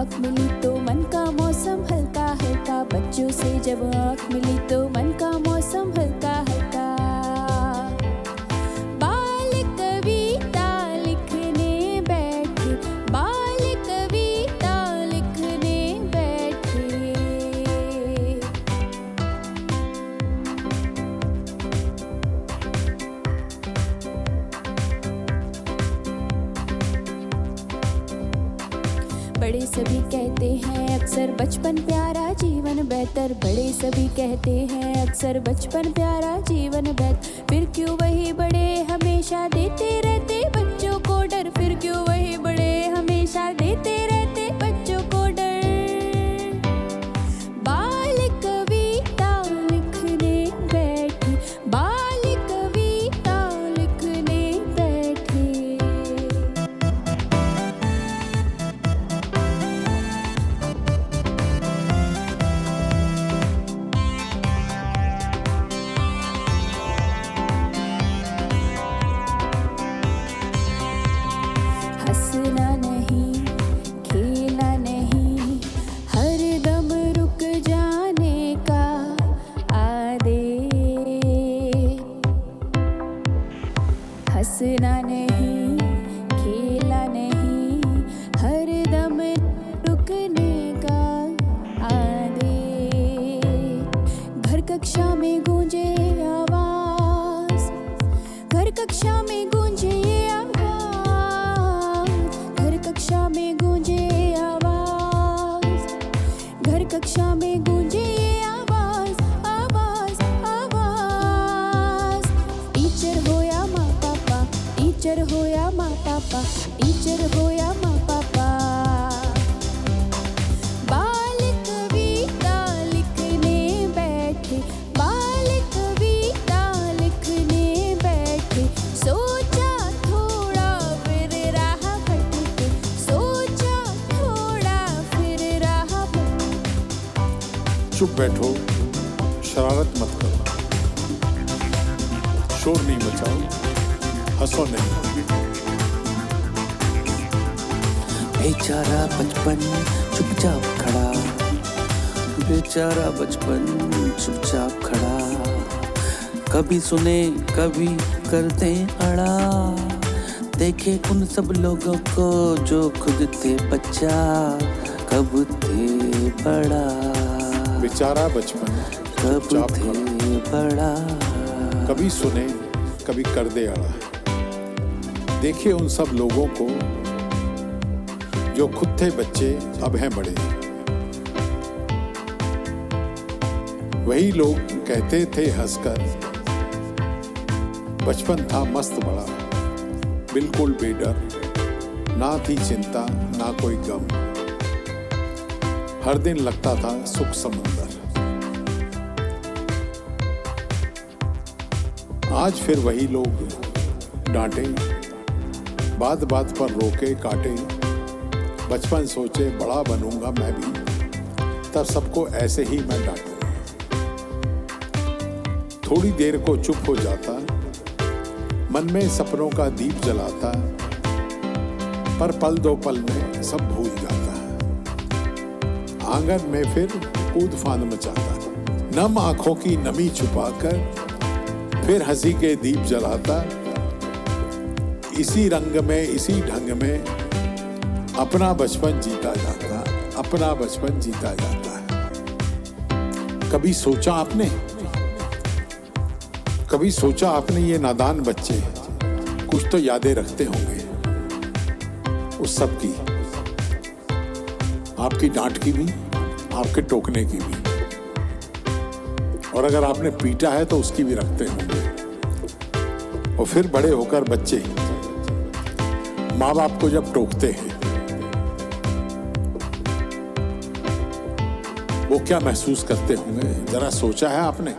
आँख मिली तो मन का मौसम हल्का हल्का, बच्चों से जब आँख मिली तो मन का मौसम हल्का हल्का। बाल कविता लिखने बैठे, बाल कविता लिखने बैठे। बड़े सभी कहते हैं अक्सर बचपन प्यारा जीवन बेहतर, बड़े सभी कहते हैं अक्सर बचपन प्यारा जीवन बेहतर। फिर क्यों वही बड़े हमेशा देते रहते बच्चों को डर, फिर क्यों वही बड़े हमेशा देते रहते बच्चों को डर। बाल कविता लिखने बैठे, बाल कविता लिखने बैठे। हंसना नहीं, खेलना नहीं, हर दम रुक जाने का आदेश। हंसना नहीं, खेलना नहीं, हर दम रुकने का आदेश। घर कक्षा में गूंजे आवाज, घर कक्षा में गूंजे आवाज, घर कक्षा में गूंजे आवाज, घर कक्षा में गूंजे आवाज आवाज आवाज। टीचर हो या माँ पापा, टीचर हो या माँ पापा, टीचर हो या माँ पापा। बाल कविता लिखने बैठे, बाल कविता लिखने बैठे। सोचा थोड़ा फिर राह भटके, सोचा थोड़ा फिर राह भटके। चुप बैठो, शरारत मत करो, शोर नहीं मचाओ, हंसो नहीं। बेचारा बचपन चुपचाप खड़ा, बेचारा बचपन चुपचाप खड़ा। कभी सुने कभी करते अड़ा, देखे उन सब लोगों को जो खुद थे बच्चा कब थे बड़ा। बेचारा बचपन कब चुपचाप थे खड़ा, बड़ा। कभी सुने कभी कर दे अड़ा। देखिए उन सब लोगों को जो खुद थे बच्चे अब हैं बड़े। वही लोग कहते थे हंसकर, बचपन था मस्त बड़ा, बिल्कुल बेडर, ना थी चिंता ना कोई गम, हर दिन लगता था सुख समुंदर। आज फिर वही लोग डांटे, बात बात पर रोके काटे। बचपन सोचे बड़ा बनूंगा मैं भी, तब सबको ऐसे ही मैं डांटूंगा। थोड़ी देर को चुप हो जाता, मन में सपनों का दीप जलाता, पर पल दो पल में सब भूल जाता। आंगन में फिर कूद फांद मचाता, नम आंखों की नमी छुपाकर फिर हंसी के दीप जलाता। इसी रंग में इसी ढंग में अपना बचपन जीता जाता, अपना बचपन जीता जाता। कभी सोचा आपने, कभी सोचा आपने ये नादान बच्चे कुछ तो यादें रखते होंगे उस सब की, आपकी डांट की भी, आपके टोकने की भी, और अगर आपने पीटा है तो उसकी भी रखते होंगे। और फिर बड़े होकर बच्चे माँ बाप को जब टोकते हैं वो क्या महसूस करते होंगे, जरा सोचा है आपने?